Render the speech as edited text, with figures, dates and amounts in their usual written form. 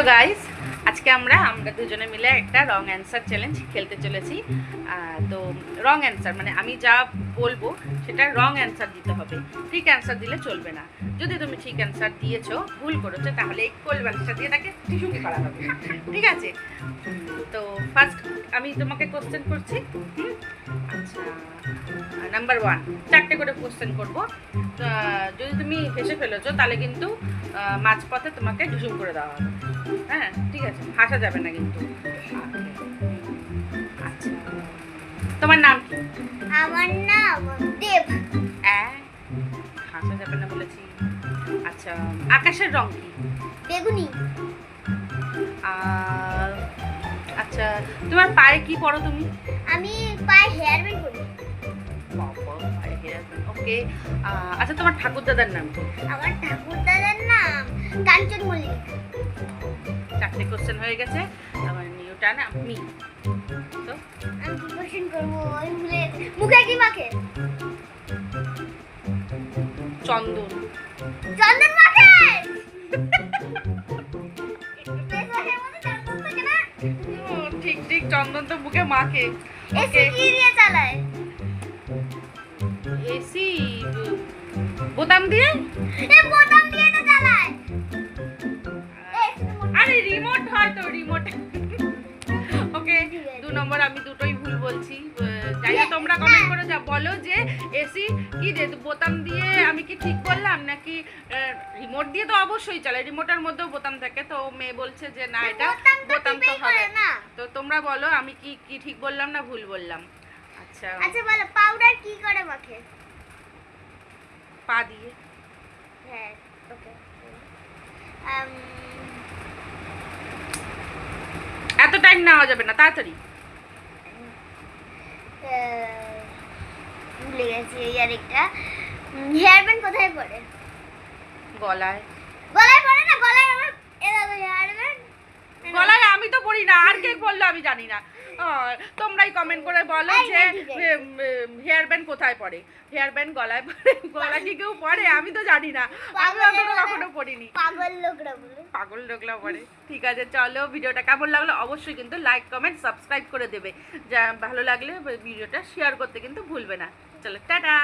Hello guys, আজকে আমরা দুজনে মিলে একটা রং অ্যান্সার চ্যালেঞ্জ খেলতে চলেছি। তো রং অ্যান্সার মানে আমি যা বলবো সেটা রং অ্যান্সার দিতে হবে, ঠিক অ্যান্সার দিলে চলবে না। যদি তুমি ঠিক অ্যান্সার দিয়েছো, ভুল করেছো, তাহলে এই কোল ব্যালেন্সটা দিয়ে তাকে টিসুকি করা হবে, ঠিক আছে? তো ফার্স্ট আমি তোমাকে কোশ্চেন করছি। আচ্ছা, নাম্বার 1, 4টে করে কোশ্চেন করবো। যদি তুমি হেসে ফেলেছো তাহলে কিন্তু মাঝপথে তোমাকে ঢুসুম করে দেওয়া হবে। হ্যাঁ, ঠিক আছে, হাসা যাবে না কিন্তু। আচ্ছা, তোমার নাম কি? আমার নাম দেব। হাসা যাবে না বলেছি। আচ্ছা, আকাশের রং কি? বেগুনি। আচ্ছা, তোমার পায়ে কি পরো তুমি? আমি পায়ে হেয়ার ব্যান্ড পরি। ওকে। আচ্ছা, তোমার ঠাকুর দাদার নাম কি? আমার ঠাকুর দাদার নাম কাঞ্চন মল্লিক। 4টে কোশ্চেন হয়ে গেছে। আমার নিউটান আমি। তো আমি কি কোশ্চেন করবো আমি ভুলে গেছি। মুখে কি মাখে? চন্দন। চন্দন মাখে। ঠিক ঠিক, চন্দন তো মুখে মাখে। এসি কি দিয়ে চালায়? এসি বোতাম দিয়ে। বোতাম দিয়ে তো চালায়। আরে রিমোট হয় তো, রিমোট। ওকে, 2 নম্বর আমি দুটোই ভুল বলছি। যাই হোক, তোমরা কমেন্ট করে বলো যে এসি কি দিয়ে বোতাম দিয়ে আমি কি ঠিক করলাম নাকি রিমোট দিয়ে? তো অবশ্যই চালায়, রিমোটের মধ্যেও বোতাম থাকে। তো মেয়ে বলছে যে না, এটা বোতাম তো হবে না। তো তোমরা বলো আমি কি কি ঠিক বললাম না ভুল বললাম? আচ্ছা আচ্ছা বলো, পাউডার কি করে মাখে? পা দিয়ে। হ্যাঁ, ওকে। এত টাইম নেওয়া যাবে না, তাড়াতাড়ি। ভুলে গেছি এই আরেকটা। হেয়ার ব্যান্ড কোথায় পড়ে? গলায়। গলায় পড়ে না, গলায় আমার এরকম হেয়ার ব্যান্ড। গলায় আমি তো পড়ি না, আর কে বললো আমি জানি না। তোমরাই কমেন্ট করে বলো যে হেয়ার ব্যান্ড কোথায় পড়ে। হেয়ার ব্যান্ড গলায় পড়ে। গলা কি কেউ পড়ে? আমি তো জানি না, আমি অতটা কখনো পড়িনি। পাগল লোকরা বলে। পাগল লোকরা পড়ে। ঠিক আছে, চলো, ভিডিওটা কেমন লাগলো অবশ্যই কিন্তু লাইক কমেন্ট সাবস্ক্রাইব করে দেবে। যা ভালো লাগলে ভিডিওটা শেয়ার করতে কিন্তু ভুলবে না। চলো, টাটা।